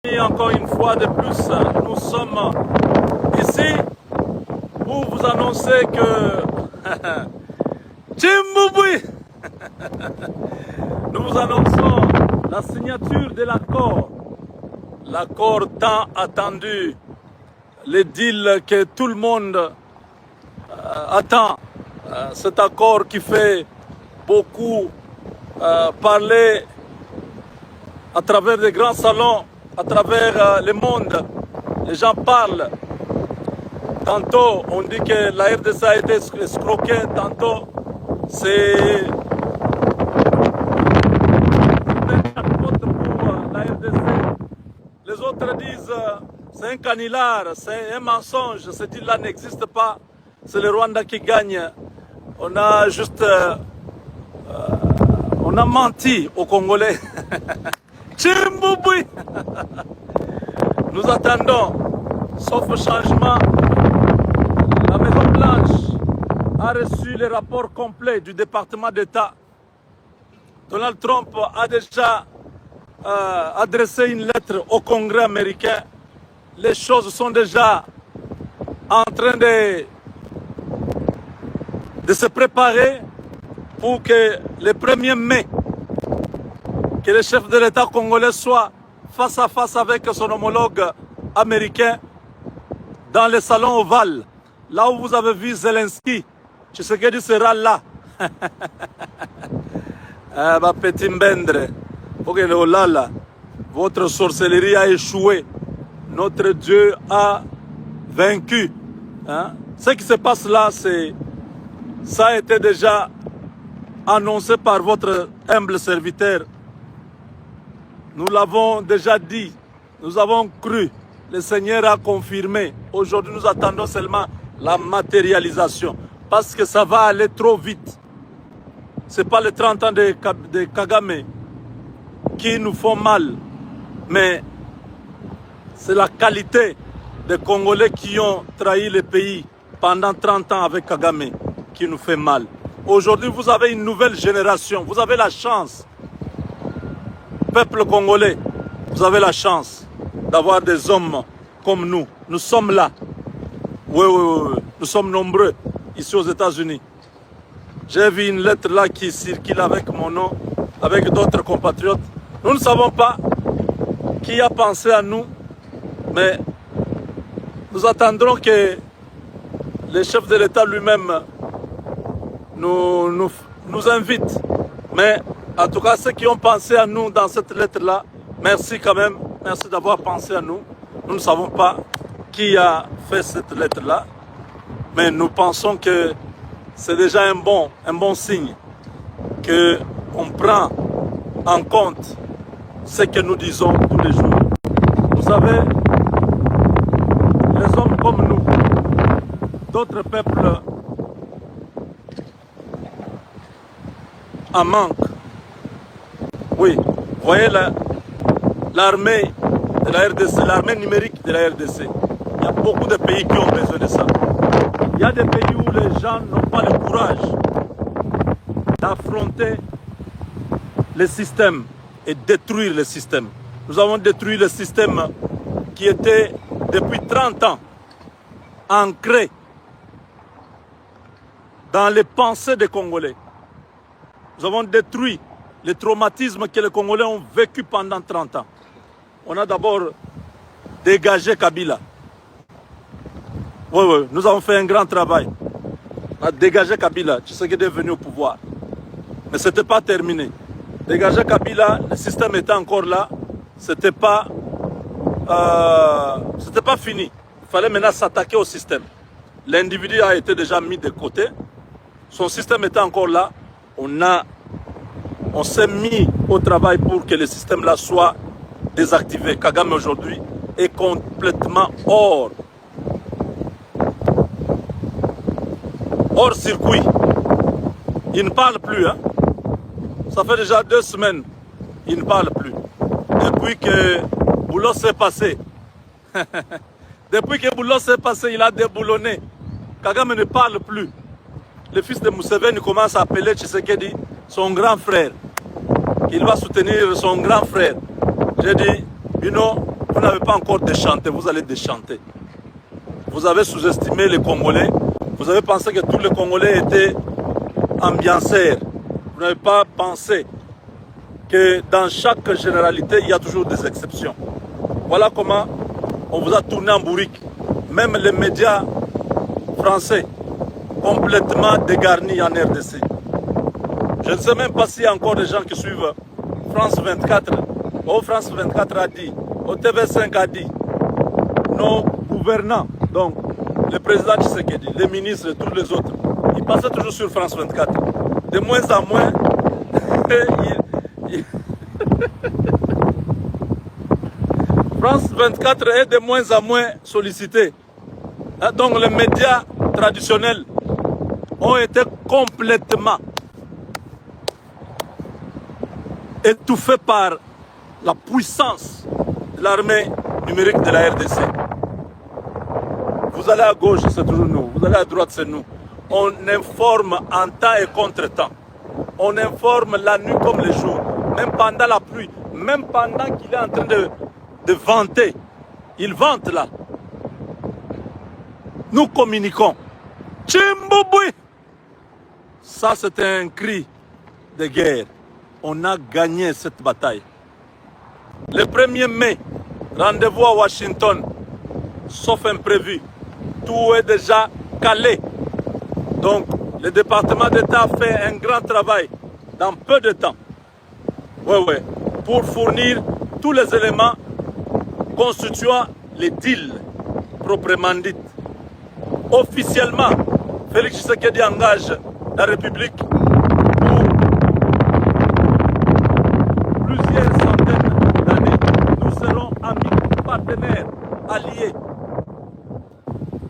Et encore une fois de plus, nous sommes ici pour vous annoncer que Tchimbouboué, nous vous annonçons la signature de l'accord tant attendu, le deal que tout le monde attend, cet accord qui fait beaucoup parler à travers des grands salons, à travers le monde. Les gens parlent. Tantôt, on dit que la RDC a été escroquée. Tantôt, c'est pour la RDC. Les autres disent c'est un canular, c'est un mensonge. Ce deal-là n'existe pas. C'est le Rwanda qui gagne. On a juste... on a menti aux Congolais. Tchimbouboué. Nous attendons, sauf changement, la Maison Blanche a reçu le rapport complet du département d'État. Donald Trump a déjà adressé une lettre au Congrès américain. Les choses sont déjà en train de se préparer pour que le 1er mai, que le chef de l'État congolais soit face à face avec son homologue américain dans le salon ovale, là où vous avez vu Zelensky. Tshisekedi sera là. Ma petit Mbendre, votre sorcellerie a échoué. Notre Dieu a vaincu. Hein? Ce qui se passe là, ça a été déjà annoncé par votre humble serviteur. Nous l'avons déjà dit, nous avons cru, le Seigneur a confirmé. Aujourd'hui, nous attendons seulement la matérialisation, parce que ça va aller trop vite. Ce n'est pas les 30 ans de Kagame qui nous font mal, mais c'est la qualité des Congolais qui ont trahi le pays pendant 30 ans avec Kagame qui nous fait mal. Aujourd'hui, vous avez une nouvelle génération, vous avez la chance. Peuple congolais, vous avez la chance d'avoir des hommes comme nous. Nous sommes là. Oui, nous sommes nombreux ici aux États-Unis. J'ai vu une lettre là qui circule avec mon nom, avec d'autres compatriotes. Nous ne savons pas qui a pensé à nous, mais nous attendrons que le chef de l'État lui-même nous invite. Mais en tout cas, ceux qui ont pensé à nous dans cette lettre-là, merci quand même, merci d'avoir pensé à nous. Nous ne savons pas qui a fait cette lettre-là, mais nous pensons que c'est déjà un bon signe qu'on prend en compte ce que nous disons tous les jours. Vous savez, les hommes comme nous, d'autres peuples en manquent. Oui, vous voyez l'armée de la RDC, l'armée numérique de la RDC. Il y a beaucoup de pays qui ont besoin de ça. Il y a des pays où les gens n'ont pas le courage d'affronter le système et détruire le système. Nous avons détruit le système qui était depuis 30 ans ancré dans les pensées des Congolais. Nous avons détruit les traumatismes que les Congolais ont vécu pendant 30 ans. On a d'abord dégagé Kabila. Oui, nous avons fait un grand travail. On a dégagé Kabila, Tshisekedi est venu au pouvoir. Mais ce n'était pas terminé. Dégager Kabila, le système était encore là. Ce n'était pas fini. Il fallait maintenant s'attaquer au système. L'individu a été déjà mis de côté. Son système était encore là. On s'est mis au travail pour que le système-là soit désactivé. Kagame aujourd'hui est complètement hors circuit. Il ne parle plus. Hein? Ça fait déjà 2 semaines. Il ne parle plus. Depuis que Boulot s'est passé. Depuis que Boulot s'est passé, il a déboulonné. Kagame ne parle plus. Le fils de Museveni commence à appeler Tshisekedi son grand frère. Il va soutenir son grand frère. J'ai dit, Vous n'avez pas encore déchanté, vous allez déchanter. Vous avez sous-estimé les Congolais. Vous avez pensé que tous les Congolais étaient ambianceurs. Vous n'avez pas pensé que dans chaque généralité, il y a toujours des exceptions. Voilà comment on vous a tourné en bourrique. Même les médias français, complètement dégarnis en RDC. Je ne sais même pas s'il y a encore des gens qui suivent France 24. Oh, France 24 a dit, au TV5 a dit, nos gouvernants, donc le président Tshisekedi, les ministres et tous les autres, ils passaient toujours sur France 24. De moins en moins, France 24 est de moins en moins sollicité. Donc les médias traditionnels ont été complètement étouffés par la puissance de l'armée numérique de la RDC. Vous allez à gauche, c'est toujours nous. Vous allez à droite, c'est nous. On informe en temps et contre-temps. On informe la nuit comme le jour. Même pendant la pluie. Même pendant qu'il est en train de vanter. Il vante là. Nous communiquons. Tchimbouboué! Ça, c'est un cri de guerre. On a gagné cette bataille. Le 1er mai, rendez-vous à Washington, sauf imprévu. Tout est déjà calé. Donc, le département d'État fait un grand travail dans peu de temps. Oui, pour fournir tous les éléments constituant les deals proprement dits. Officiellement, Félix Tshisekedi engage la République pour plusieurs centaines d'années. Nous serons amis, partenaires, alliés.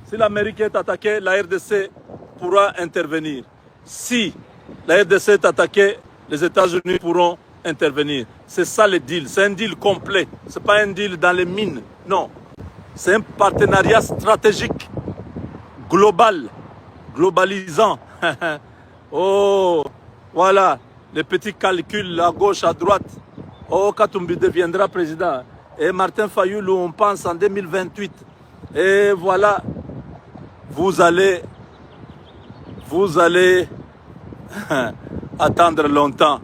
Si l'Amérique est attaquée, la RDC pourra intervenir. Si la RDC est attaquée, les États-Unis pourront intervenir. C'est ça le deal. C'est un deal complet. Ce n'est pas un deal dans les mines. Non. C'est un partenariat stratégique, global, globalisant. Oh, voilà, les petits calculs à gauche, à droite. Oh, Katumbi deviendra président. Et Martin Fayoulou, on pense en 2028. Et voilà, vous allez attendre longtemps.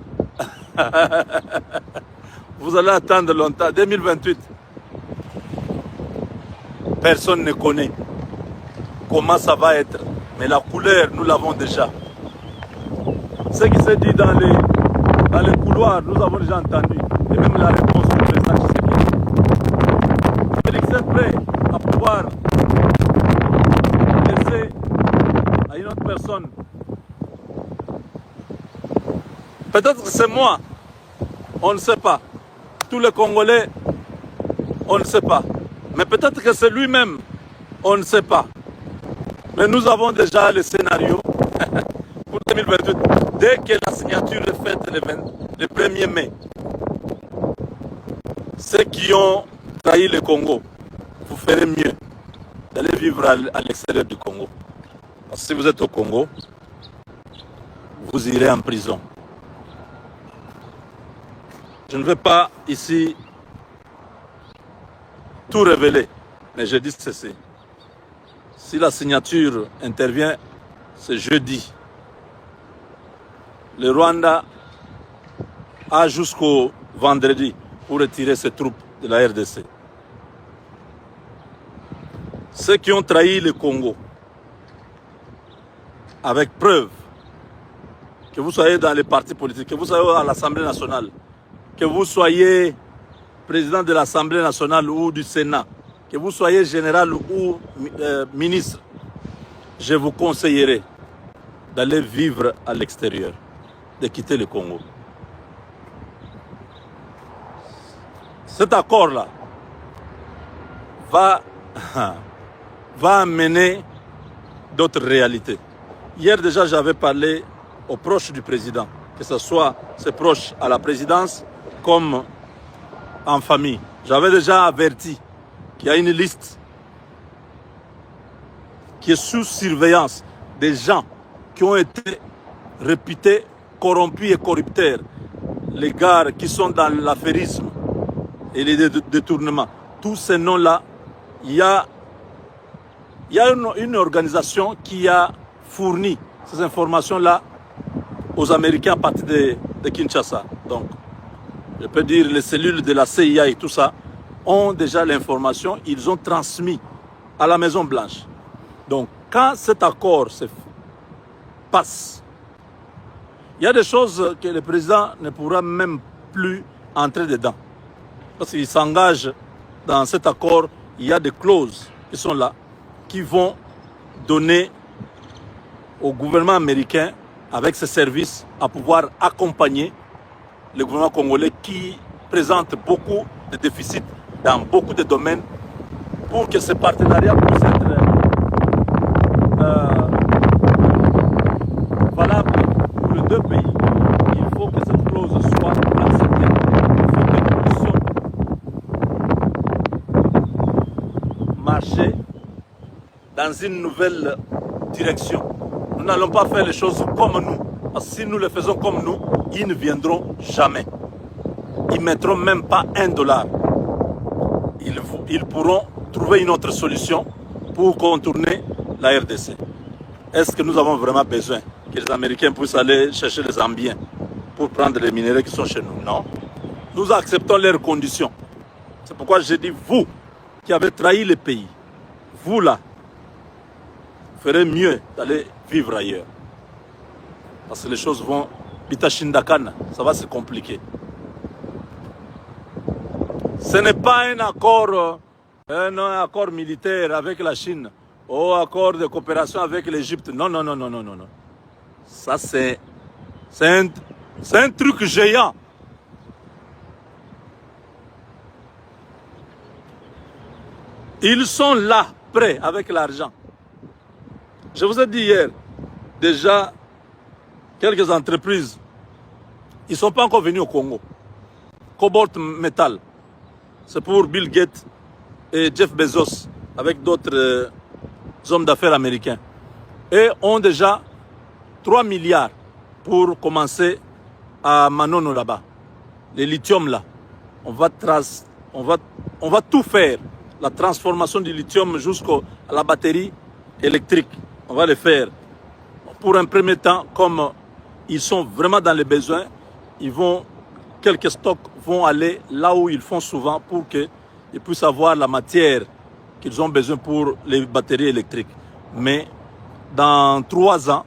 Vous allez attendre longtemps. 2028. Personne ne connaît comment ça va être. Mais la couleur, nous l'avons déjà. Ce qui s'est dit dans les couloirs, nous avons déjà entendu. Et même la réponse du président Tshisekedi. Félix est prêt à pouvoir laisser à une autre personne. Peut-être que c'est moi. On ne sait pas. Tous les Congolais, on ne sait pas. Mais peut-être que c'est lui-même. On ne sait pas. Mais nous avons déjà le scénario pour 2028. Dès que la signature est faite le 1er mai, ceux qui ont trahi le Congo, vous ferez mieux d'aller vivre à l'extérieur du Congo. Parce que si vous êtes au Congo, vous irez en prison. Je ne vais pas ici tout révéler, mais je dis ceci. Si la signature intervient, c'est jeudi. Le Rwanda a jusqu'au vendredi pour retirer ses troupes de la RDC. Ceux qui ont trahi le Congo, avec preuve, que vous soyez dans les partis politiques, que vous soyez à l'Assemblée nationale, que vous soyez président de l'Assemblée nationale ou du Sénat, que vous soyez général ou ministre, je vous conseillerais d'aller vivre à l'extérieur, de quitter le Congo. Cet accord-là va amener d'autres réalités. Hier déjà, j'avais parlé aux proches du président, que ce soit ses proches à la présidence comme en famille. J'avais déjà averti qu'il y a une liste qui est sous surveillance des gens qui ont été réputés corrompus et corrupteurs, les gars qui sont dans l'affairisme et les détournements. tous ces noms-là, il y a une organisation qui a fourni ces informations-là aux Américains à partir de Kinshasa. Donc, je peux dire les cellules de la CIA et tout ça ont déjà l'information, ils ont transmis à la Maison Blanche. Donc, quand cet accord se passe, il y a des choses que le président ne pourra même plus entrer dedans. Parce qu'il s'engage dans cet accord, il y a des clauses qui sont là, qui vont donner au gouvernement américain, avec ses services, à pouvoir accompagner le gouvernement congolais qui présente beaucoup de déficits dans beaucoup de domaines pour que ce partenariat puisse être valable pour les deux pays. Il faut que cette clause soit acceptée. Il faut que nous puissions marcher dans une nouvelle direction. Nous n'allons pas faire les choses comme nous. Parce que si nous les faisons comme nous, ils ne viendront jamais. Ils ne mettront même pas $1. Ils pourront trouver une autre solution pour contourner la RDC. Est-ce que nous avons vraiment besoin que les Américains puissent aller chercher les Zambiens pour prendre les minéraux qui sont chez nous? Non. Nous acceptons leurs conditions. C'est pourquoi je dis, vous qui avez trahi le pays, vous là, ferez mieux d'aller vivre ailleurs. Parce que les choses vont, Bitachindakana, ça va se compliquer. Ce n'est pas un accord militaire avec la Chine, ou un accord de coopération avec l'Égypte. Non, non, non, non, non, non, non. Ça, c'est un truc géant. Ils sont là, prêts, avec l'argent. Je vous ai dit hier, déjà, quelques entreprises, ils ne sont pas encore venus au Congo. Cobalt Metal, c'est pour Bill Gates et Jeff Bezos, avec d'autres hommes d'affaires américains. Et ont déjà 3 milliards pour commencer à Manono là-bas. Les lithium là, on va tout faire. La transformation du lithium jusqu'à la batterie électrique, on va le faire. Pour un premier temps, comme ils sont vraiment dans les besoins, quelques stocks vont aller là où ils font souvent pour qu'ils puissent avoir la matière qu'ils ont besoin pour les batteries électriques. Mais dans 3 ans,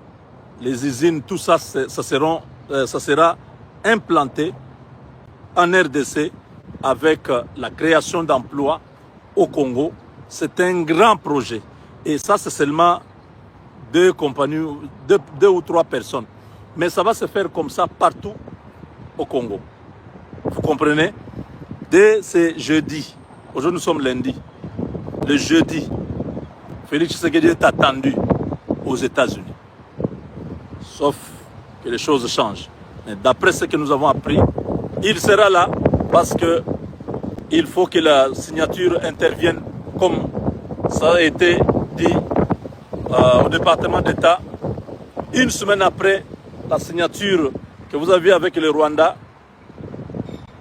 les usines, tout ça, ça sera implanté en RDC avec la création d'emplois au Congo. C'est un grand projet. Et ça, c'est seulement 2 compagnies, 2 ou 3 personnes. Mais ça va se faire comme ça partout au Congo. Vous comprenez? Dès ce jeudi, aujourd'hui nous sommes lundi, le jeudi, Félix Tshisekedi est attendu aux États-Unis. Sauf que les choses changent. Mais d'après ce que nous avons appris, il sera là parce qu'il faut que la signature intervienne comme ça a été dit au département d'État. Une semaine après la signature que vous avez avec le Rwanda,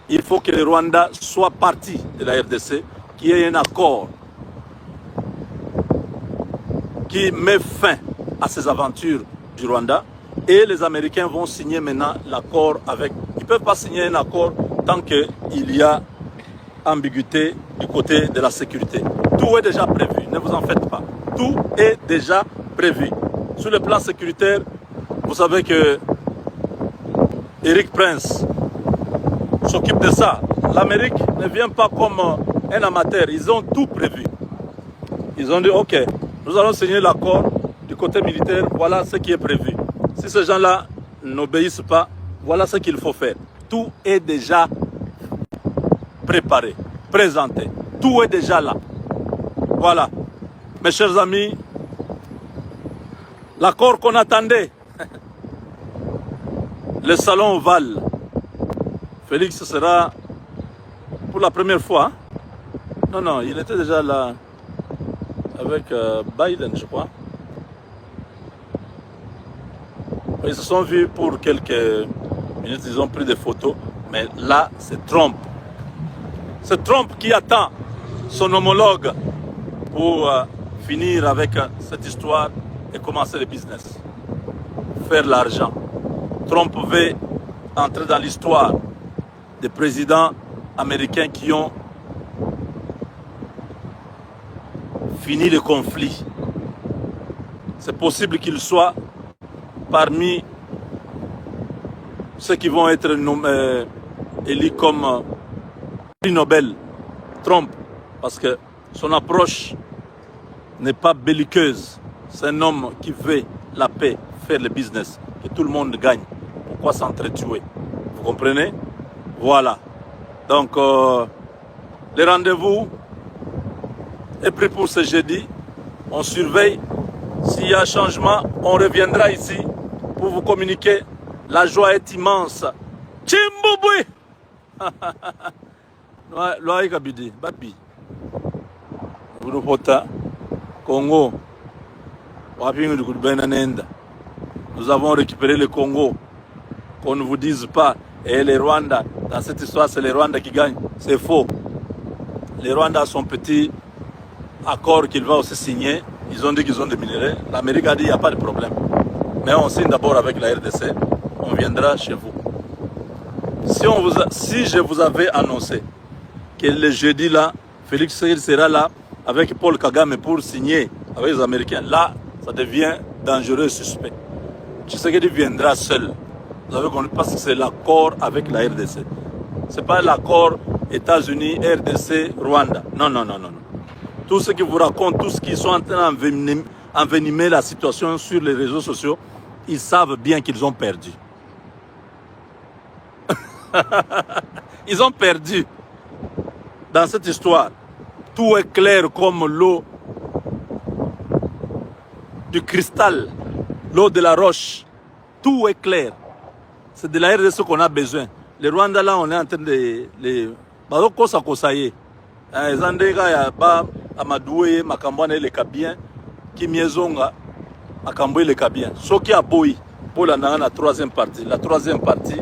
il faut que le Rwanda soit parti de la RDC, qu'il y ait un accord qui met fin à ces aventures du Rwanda. Et les Américains vont signer maintenant l'accord avec... Ils ne peuvent pas signer un accord tant qu'il y a ambiguïté du côté de la sécurité. Tout est déjà prévu, ne vous en faites pas. Tout est déjà prévu. Sur le plan sécuritaire, vous savez que Eric Prince s'occupe de ça. L'Amérique ne vient pas comme un amateur. Ils ont tout prévu. Ils ont dit, ok, nous allons signer l'accord du côté militaire. Voilà ce qui est prévu. Si ces gens-là n'obéissent pas, voilà ce qu'il faut faire. Tout est déjà préparé, présenté. Tout est déjà là. Voilà. Mes chers amis, l'accord qu'on attendait, le salon ovale, Félix sera pour la première fois. Hein? Non, non, il était déjà là avec Biden, je crois. Ils se sont vus pour quelques minutes, ils ont pris des photos. Mais là, c'est Trump. C'est Trump qui attend son homologue pour finir avec cette histoire et commencer le business. Faire l'argent. Trump veut entrer dans l'histoire des présidents américains qui ont fini le conflit. C'est possible qu'il soit parmi ceux qui vont être élus comme prix Nobel, Trump, parce que son approche n'est pas belliqueuse. C'est un homme qui veut la paix, faire le business, que tout le monde gagne. Pourquoi s'entretuer? Vous comprenez? Voilà. Donc, le rendez-vous est pris pour ce jeudi. On surveille. S'il y a changement, on reviendra ici pour vous communiquer. La joie est immense. Chimbouboui! Loaï Kabidi, Babi. Boudopota, Congo. Nous avons récupéré le Congo. Qu'on ne vous dise pas. Et les Rwandais, dans cette histoire, c'est les Rwandais qui gagnent. C'est faux. Les Rwandais ont son petit accord qu'ils vont aussi signer. Ils ont dit qu'ils ont des minéraux. L'Amérique a dit qu'il n'y a pas de problème. Mais on signe d'abord avec la RDC. On viendra chez vous. Si je vous avais annoncé que le jeudi là, Félix Tshisekedi sera là avec Paul Kagame pour signer avec les Américains, là, ça devient dangereux et suspect. Tshisekedi viendra seul. Vous avez compris, parce que c'est l'accord avec la RDC. Ce n'est pas l'accord États-Unis, RDC, Rwanda. Non, non, non, non. Tout ce qui vous racontent, tout ce qui sont en train d'envenimer la situation sur les réseaux sociaux, ils savent bien qu'ils ont perdu. Ils ont perdu. Dans cette histoire, tout est clair comme l'eau du cristal, l'eau de la roche. Tout est clair. C'est de la RDC qu'on a besoin. Les Rwandais là, on est en train de les... Barokosa kosaye. Zandega ya ba amadoué makambwane le kabien qui miezonga makambwe le kabien. Soki aboyi pour la troisième partie. La troisième partie